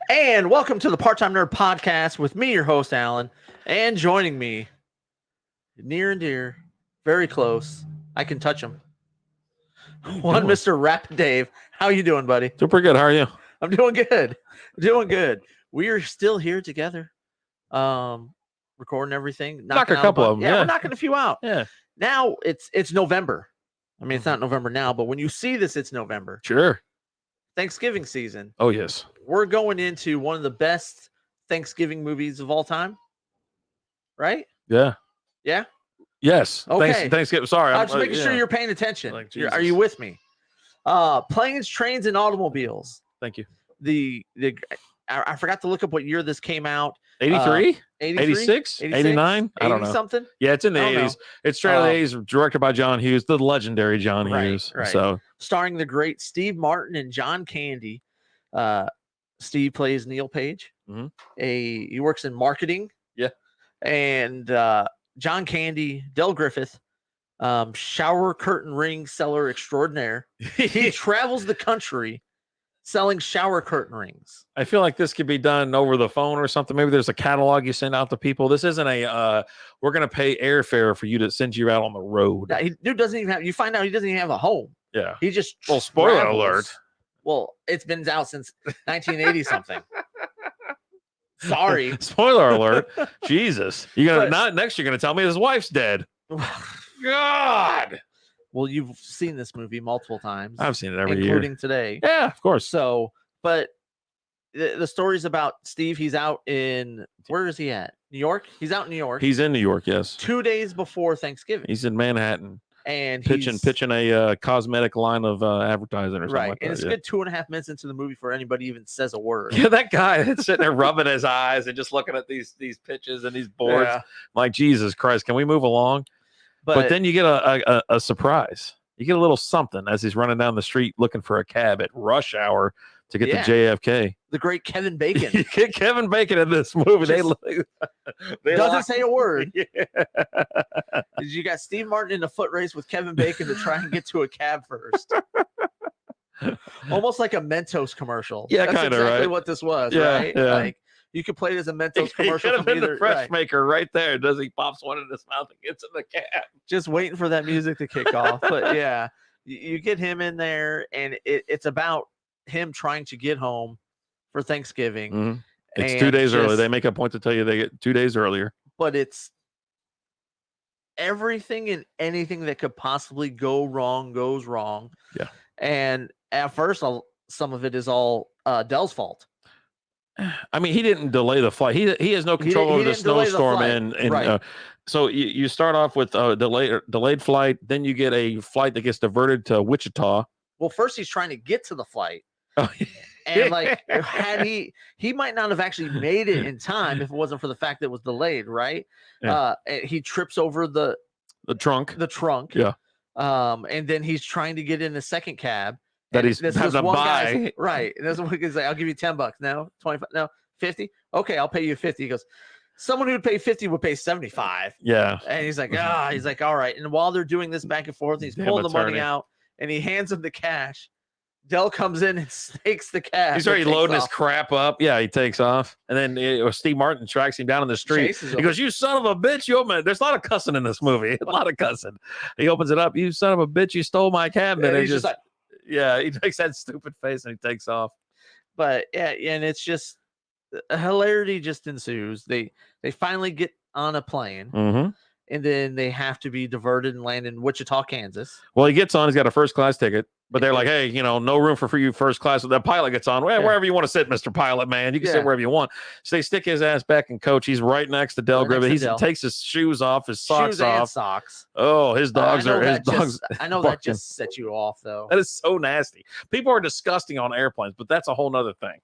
And welcome to the Part-Time Nerd Podcast with me, your host, Alan. And joining me, near and dear, very close, I can touch him. One doing? Mr. Rapid Dave. How you doing, buddy? Doing pretty good. How are you? I'm doing good. Doing good. We are still here together, recording everything. Knock a couple of them. Yeah, Yeah. we're knocking a few out. Yeah. Now it's November. I mean, it's not November now, but when you see this, it's November. Sure. Thanksgiving season. Oh, yes. We're going into one of the best Thanksgiving movies of all time. Right? Yeah. Yeah? Yes. Okay. Thanksgiving. Sorry. I'm just making sure you're paying attention. Like, Are you Jesus. with me? Planes, Trains, and Automobiles. Thank you. I forgot to look up what year this came out. 83? 83? 86? 89? I don't know. Something? Yeah, it's in the I don't 80s. It's straight out of the 80s, directed by John Hughes, the legendary John Right, Hughes. right. So, Starring the great Steve Martin and John Candy. Steve plays Neil Page. Mhm. He works in marketing. Yeah. And John Candy, Del Griffith, shower curtain ring seller extraordinaire. He travels the country selling shower curtain rings. I feel like this could be done over the phone or something. Maybe there's a catalog you send out to people. This isn't a, we're going to pay airfare for you to send you out on the road. Yeah, dude doesn't even have, you find out he doesn't even have a home. Yeah. He just Well, spoiler travels. alert. Well, it's been out since 1980 something. Sorry. Spoiler alert. Jesus. But- Next you're gonna tell me his wife's dead. God. Well, you've seen this movie multiple times, I've seen it every including year. today. Yeah, of course. So, but the story's about Steve. He's out in, where is he at? New York? He's out in New York. He's in New York, yes. 2 days before Thanksgiving. He's in Manhattan. And Pitching a cosmetic line of advertising or something right. like And that. it's a good 2.5 minutes into the movie for anybody even says a word. Yeah, that guy that's sitting there rubbing his eyes and just looking at these pitches and these boards. Yeah. Like, Jesus Christ, can we move along? But then you get a surprise. You get a little something as he's running down the street looking for a cab at rush hour to get Yeah. to JFK. The great Kevin Bacon You get Kevin Bacon in this movie. They doesn't lock- say a word. Yeah. You got Steve Martin in a foot race with Kevin Bacon to try and get to a cab first. Almost like a Mentos commercial. Yeah, That's kinda, exactly right? what this was, Yeah, right? yeah. Like you could play it as a Mentos He commercial could have from been the either, fresh right. maker right there. Does he pops one in his mouth and gets in the cab? Just waiting for that music to kick off. But yeah, you get him in there, and it's about him trying to get home for Thanksgiving. Mhm. It's and 2 days early. just- They make a point to tell you they get 2 days earlier. But it's everything and anything that could possibly go wrong goes wrong. Yeah. And at first, some of it is all Dell's fault. I mean, he didn't delay the flight. He has no control over the didn't delay the snowstorm, flight. and Right. So you start off with a delayed flight, then you get a flight that gets diverted to Wichita. Well, first he's trying to get to the flight. Oh, And like, had he might not have actually made it in time if it wasn't for the fact that it was delayed, right? Yeah. And he trips over the trunk trunk. Yeah. And then he's trying to get in the second cab that and he's this having to one guy's- buy. right. And this one guy's like, I'll give you $10. No, 25. No, 50. Okay, I'll pay you 50. He goes, someone who would pay 50 would pay 75. Yeah. And he's like, he's like, all right. And while they're doing this back and forth, he's Damn pulling the money attorney. out and he hands him the cash. Dell comes in and snakes the cash. He's and already takes loading his off. crap up. Yeah, he takes off. And then Steve Martin tracks him down in the street. Chases He him. goes, "You son of a bitch. You open it." There's a lot of cussing in this movie. A lot of cussing. He opens it up. "You son of a bitch. You stole my cabinet." And And he's he just like, yeah, he makes that stupid face and he takes off. but yeah, and it's just hilarity just ensues. They finally get on a plane Mm-hmm. and then they have to be diverted and land in Wichita, Kansas. Well, he gets on. He's got a first class ticket, but they're like, "Hey, no room for you first class." So the pilot gets on. Well, Yeah. wherever you want to sit, Mr. Pilot, man. You can Yeah. sit wherever you want. So they stick his ass back in coach. He's right next to Del Right next Griffith. to He Del. takes his shoes off, his socks Shoes and off. socks. Oh, his dogs are his dogs. I know that barking. just set you off though. That is so nasty. People are disgusting on airplanes, but that's a whole nother thing.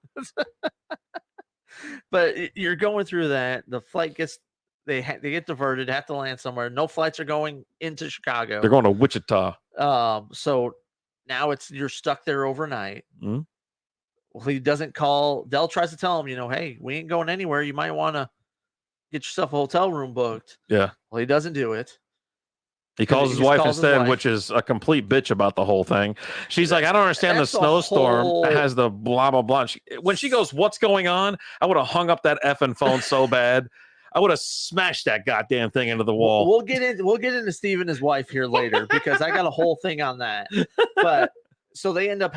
But you're going through that. The flight gets they get diverted, have to land somewhere. No flights are going into Chicago. They're going to Wichita. So now you're stuck there overnight. Mhm. Well, he doesn't call. Dell tries to tell him, hey, we ain't going anywhere. You might want to get yourself a hotel room booked. Yeah. Well, he doesn't do it. He calls He his just wife calls his instead, wife. which is a complete bitch about the whole thing. She's like, I don't understand the That's a snowstorm whole- has the blah, blah, blah. When she goes, what's going on? I would have hung up that effing phone so bad. I would have smashed that goddamn thing into the wall. We'll get into Steve and his wife here later because I got a whole thing on that. But so they end up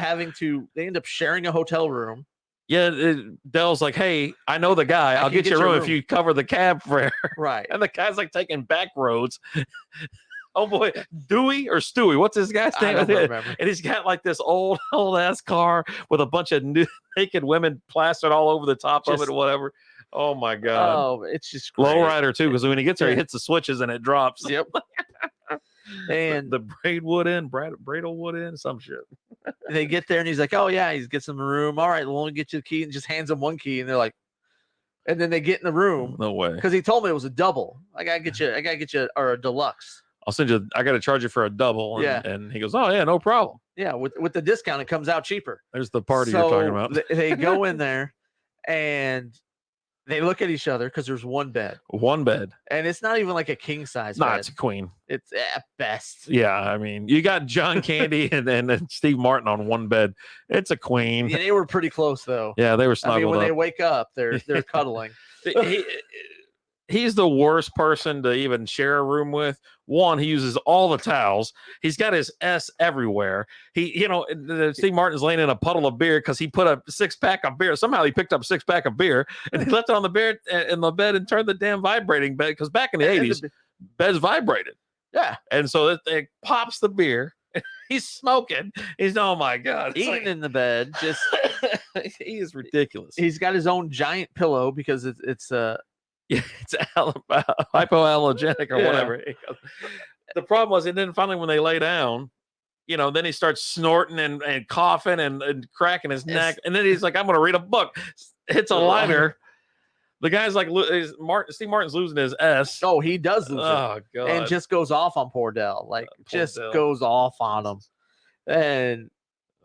sharing a hotel room. Yeah, Dell's like, hey, I know the guy. I'll get you a room if you cover the cab fare. Right. And the guy's like taking back roads. Oh boy, Dewey or Stewie? What's his guy's name? I don't remember. And he's got like this old ass car with a bunch of naked women plastered all over the top of it or whatever. Oh my god! Oh, it's just great. Lowrider too, because when he gets there, he hits the switches and it drops. Yep. And the Braidwood Inn, Bradlewood Inn, some shit. They get there and he's like, "Oh yeah," he gets them a room. All right, we'll only get you the key, and just hands them one key, and they're like, and then they get in the room. No way, because he told me it was a double. I gotta get you or a deluxe. I'll send you. I got to charge you for a double. And, yeah, and he goes, "Oh yeah, no problem." Yeah, with the discount, it comes out cheaper. There's the party you're talking about. They go in there, and they look at each other because there's one bed. One bed. And it's not even like a king size bed. No, it's a queen. It's at best. Yeah, I mean, you got John Candy and Steve Martin on one bed. It's a queen. Yeah, they were pretty close though. Yeah, they were snuggled I mean, when up. they wake up, they're cuddling. He's the worst person to even share a room with. One, he uses all the towels. He's got his S everywhere. Steve Martin's laying in a puddle of beer because he put a 6-pack of beer. Somehow he picked up a 6-pack of beer and he left it on the bed and turned the damn vibrating bed because back in the 80s, beds vibrated. Yeah, and so it pops the beer. He's smoking. He's oh my god, eating in the bed. Just he is ridiculous. He's got his own giant pillow because it's hypoallergenic or whatever. The problem was, and then finally when they lay down, then he starts snorting and coughing and cracking his neck, and then he's like, "I'm going to read a book." Hits a lighter. The guy's like, Steve Martin's losing his S. Oh, he does lose it. Oh god, and just goes off on poor Dell, goes off on him,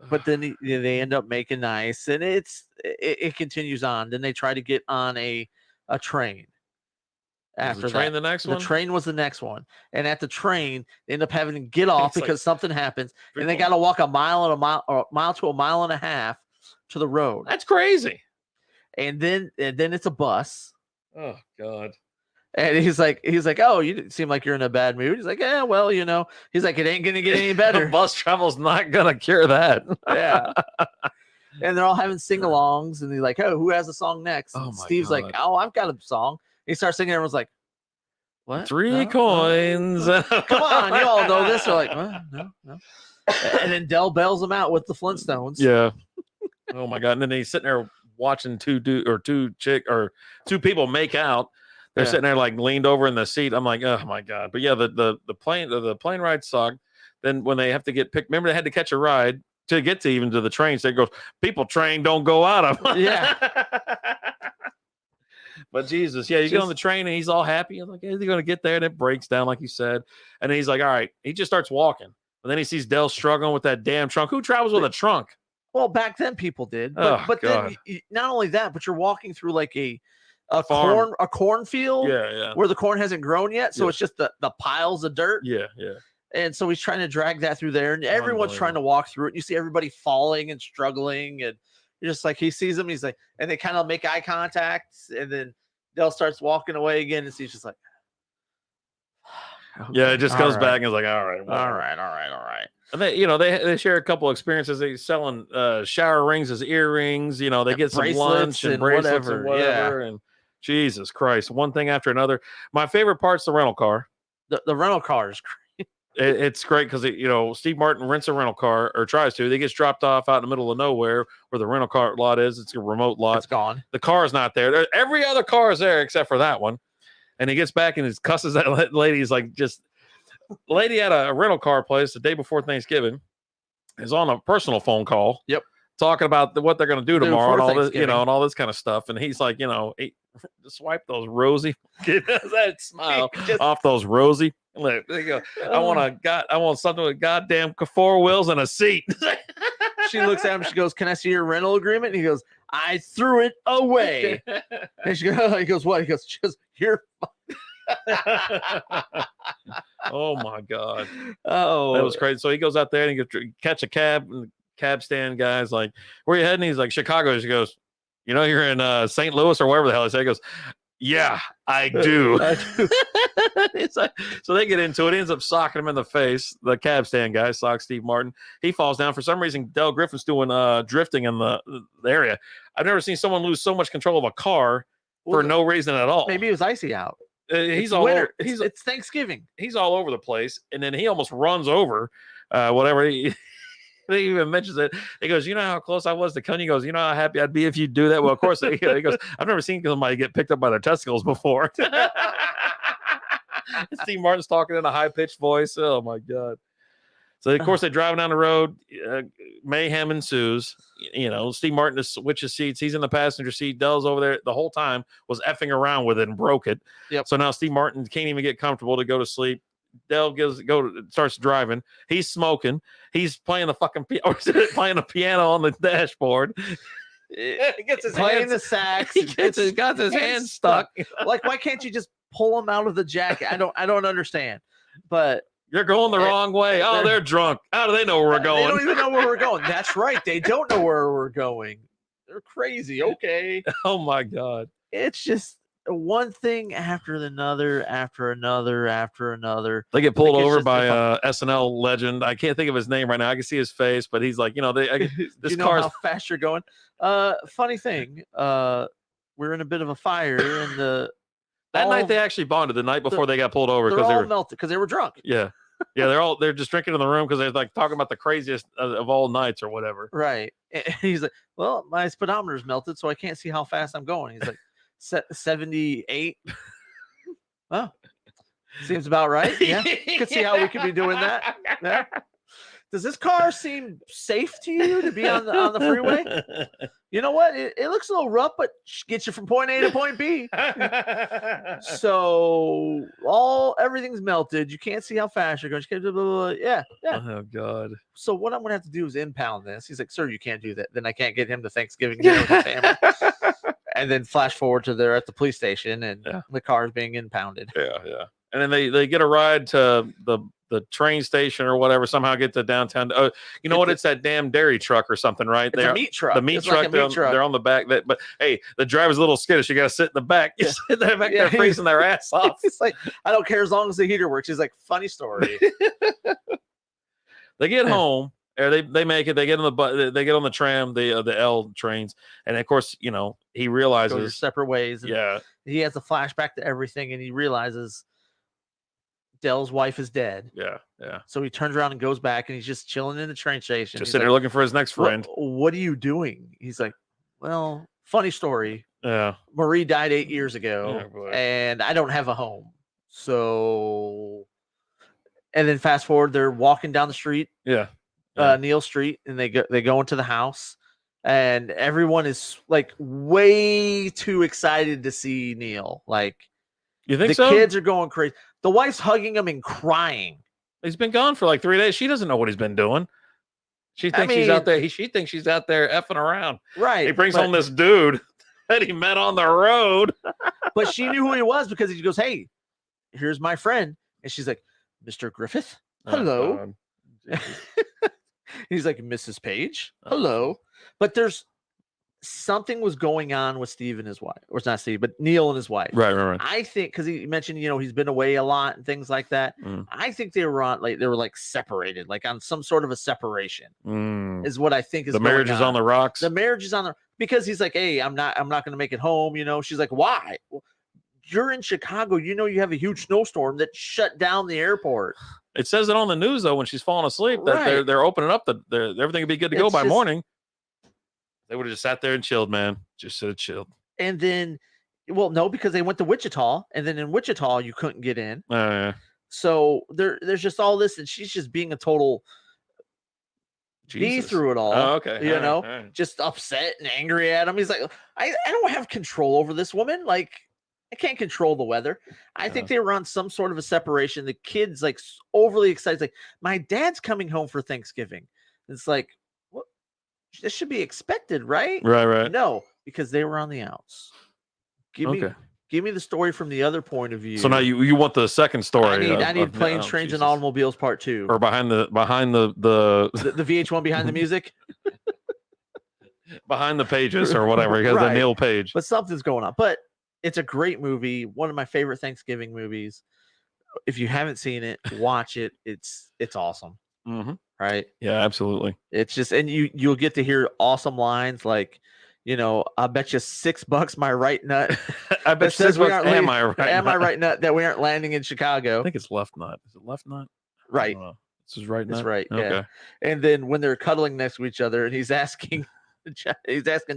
but then they end up making nice, and it continues on. Then they try to get on a train. After the train, the next one? The train was the next one. And at the train, they end up having to get off because something happens. And they got to walk a mile to a mile and a half to the road. That's crazy. And then it's a bus. Oh, God. And he's like, "Oh, you seem like you're in a bad mood." He's like, "Yeah, well, He's like, "It ain't going to get any better." Bus travel's not going to cure that. Yeah. And they're all having sing-alongs. And he's like, "Oh, who has a song next?" And Steve's like, "Oh, I've got a song." He starts singing. Everyone's like, "What? 3 coins." Come on, you all know this. They're like, no. And then Dell bails them out with the Flintstones. Yeah. Oh my god! And then he's sitting there watching two people make out. They're sitting there like leaned over in the seat. I'm like, oh my god! But yeah, the plane ride sucked. Then when they have to get picked, remember they had to catch a ride to get to even to the train. So it goes, people train don't go out of. Yeah. But Jesus, yeah, you get on the train and he's all happy. I'm like, is he going to get there? And it breaks down, like you said. And then he's like, all right. He just starts walking. But then he sees Dell struggling with that damn trunk. Who travels with a trunk? Well, back then people did. But then not only that, but you're walking through like a cornfield where the corn hasn't grown yet. So it's just the piles of dirt. Yeah, yeah. And so he's trying to drag that through there. And everyone's trying to walk through it. And you see everybody falling and struggling. And you're just like, he sees them. He's like, and they kind of make eye contact. And then Dell starts walking away again. And he's just like, okay, yeah, it just goes back and is like, all right. All right. And they share a couple experiences. They selling shower rings as earrings. They get some lunch and bracelets and whatever. And Jesus Christ, one thing after another. My favorite part's the rental car. The rental car is great. It's great because Steve Martin rents a rental car or tries to. He gets dropped off out in the middle of nowhere where the rental car lot is. It's a remote lot. It's gone. The car is not there. Every other car is there except for that one. And he gets back and he cusses that lady. He's like, lady at a rental car place the day before Thanksgiving is on a personal phone call. Yep. Talking about what they're going to do tomorrow and all this, and all this kind of stuff. And he's like, swipe those rosy, that smile off those rosy. Look, there you go. I want something with goddamn 4 wheels and a seat. She looks at him. She goes, "Can I see your rental agreement?" And he goes, "I threw it away." And he goes, "What?" He goes, "Just you're." Oh my god, Oh, that was crazy. So he goes out there and he gets catch a cab, and the cab stand guy's like, "Where you heading?" He's like, "Chicago." She goes, "You know, you're in St. Louis or wherever the hell." He goes, "Yeah, I do." I do. It's like, so they get into it. He ends up socking him in the face. The cab stand guy socks Steve Martin. He falls down. For some reason, Del Griffin's doing drifting in the area. I've never seen someone lose so much control of a car for Well, no reason at all. maybe it was icy out. He's It's all winter. over, It's Thanksgiving. he's all over the place, and then he almost runs over whatever. He even mentions it. He goes, "You know how close I was to Cunny?" He goes, "You know how happy I'd be if you do that." Well, of course, he goes, "I've never seen somebody get picked up by their testicles before." Steve Martin's talking in a high pitched voice. Oh my god! So of course they're driving down the road. Mayhem ensues. You know, Steve Martin switches seats. He's in the passenger seat. Dell's over there the whole time, was effing around with it and broke it. Yep. So now Steve Martin can't even get comfortable to go to sleep. Dell starts driving. He's smoking. He's playing the fucking playing the piano on the dashboard. He gets his Playing hands, the sax. he got his hands stuck. Like, why can't you just pull them out of the jacket? I don't understand. But You're going the wrong way. Oh, they're drunk. How do they know where we're they going? don't even know where we're going. That's right. They don't know where we're going. They're crazy. Okay. Oh my god. It's just one thing after another, after another, after another. They get pulled Like, it's over just by a SNL legend. I can't think of his name right now. I can see his face, but he's like, you know, Do this you know car's how fast you're going? Funny thing. We're in a bit of a fire, and that all night of- they actually bonded the night before they got pulled over they're because they all were melted because they were drunk. yeah. They're just drinking in the room because they're like talking about the craziest of all nights or whatever. Right. And he's like, well, my speedometer's melted, so I can't see how fast I'm going. He's like, 78. Oh, seems about right. Yeah. You can see how we could be doing that. Yeah. Does this car seem safe to you to be on the freeway? You know what? It looks a little rough, but gets you from point A to point B. So everything's melted. You can't see how fast you're going. Blah, blah, blah. Yeah. Oh god. So what I'm gonna have to do is impound this. He's like, sir, you can't do that. Then I can't get him to Thanksgiving dinner with his family. And then flash forward to they're at the police station and the car is being impounded. Yeah. And then they get a ride to the train station or whatever. Somehow get to downtown. Oh, you know what? It's that damn dairy truck or something, right? It's a meat truck. The meat It's truck. like a meat truck. They're on the back. But hey, the driver's a little skittish. You got to sit in the back. You sit there back there freezing their ass off. It's like, I don't care as long as the heater works. He's like, funny story. They get home. Or they make it. They get on the bus. They get on the tram, the L trains, and of course, you know, he Go your realizes. separate ways. And Yeah. he has a flashback to everything, and he realizes Dell's wife is dead. Yeah. So he turns around and goes back, and he's just chilling in the train station. Just He's sitting there looking for his next friend. What are you doing? He's like, well, funny story. Yeah. Marie died 8 years ago, Oh, boy. and I don't have a home. So, and then fast forward, they're walking down the street, Yeah. Neil Street, and they go into the house, and everyone is like way too excited to see Neil. Like, You think the so? kids are going crazy. The wife's hugging him and crying. He's been gone for like 3 days. She doesn't know what he's been doing. She thinks he's out there. She thinks she's out there effing around. Right. He brings home this dude that he met on the road. But she knew who he was because he goes, "Hey, here's my friend," and she's like, "Mr. Griffith, hello." He's like, "Mrs. Page, hello." But there's something was going on with Steve and his wife, or it's not Steve, but Neil and his wife. Right. I think because he mentioned, he's been away a lot and things like that. I think they were like separated, like on some sort of a separation. Is what I think is the marriage is on the rocks. The marriage is on the because he's like, "Hey, I'm not going to make it home." She's like, "Why?" Well, you're in Chicago. You have a huge snowstorm that shut down the airport. It says it on the news though when she's falling asleep that they're opening up everything will be good to go by morning. They would have just sat there and chilled, man. Just sit and chilled. And then, well, no, because they went to Wichita, and then in Wichita you couldn't get in. So there's just all this, and she's just being a total bee through it all. Oh, okay. All right. Just upset and angry at him. He's like, I don't have control over this woman. Like, I can't control the weather. I think they were on some sort of a separation. The kid's like overly excited. Like, my dad's coming home for Thanksgiving. It's like, what? This should be expected, right? Right. No, because they were on the outs. Give me Give me the story from the other point of view. So now you want the second story. I need Planes, Trains, and Automobiles Part 2. Or behind the the VH1 behind the music. Behind the pages or whatever, because Right. the Neil Page. But something's going on. But it's a great movie. One of my favorite Thanksgiving movies. If you haven't seen it, watch it. It's awesome. Mm-hmm. Right? Yeah, absolutely. It's just, and you'll get to hear awesome lines like, I bet you $6 my right nut. I bet says we aren't am I right? Am I right nut that we aren't landing in Chicago? I think it's left nut. Is it left nut? Right. This is right nut. That's right. Okay. Yeah. And then when they're cuddling next to each other, and he's asking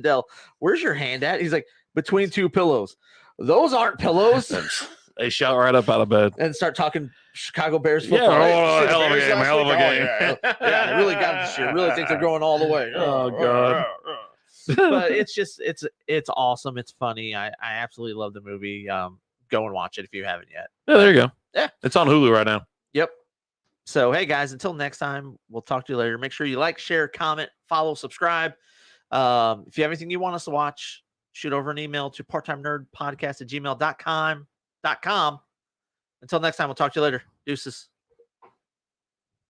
Del, "Where's your hand at?" He's like, "Between two pillows." Those aren't pillows. They shout right up out of bed and start talking Chicago Bears Yeah, football. oh, Shit, hell of a Bears game, last hell of a week? game. Yeah, they really got this year. Really think they're going all the way. Oh, God. But it's just it's awesome. It's funny. I absolutely love the movie. Go and watch it if you haven't yet. Yeah, there you go. Yeah. It's on Hulu right now. Yep. So hey guys, until next time, we'll talk to you later. Make sure you like, share, comment, follow, subscribe. If you have anything you want us to watch, shoot over an email to parttimenerdpodcast@gmail.com. Until next time, we'll talk to you later. Deuces.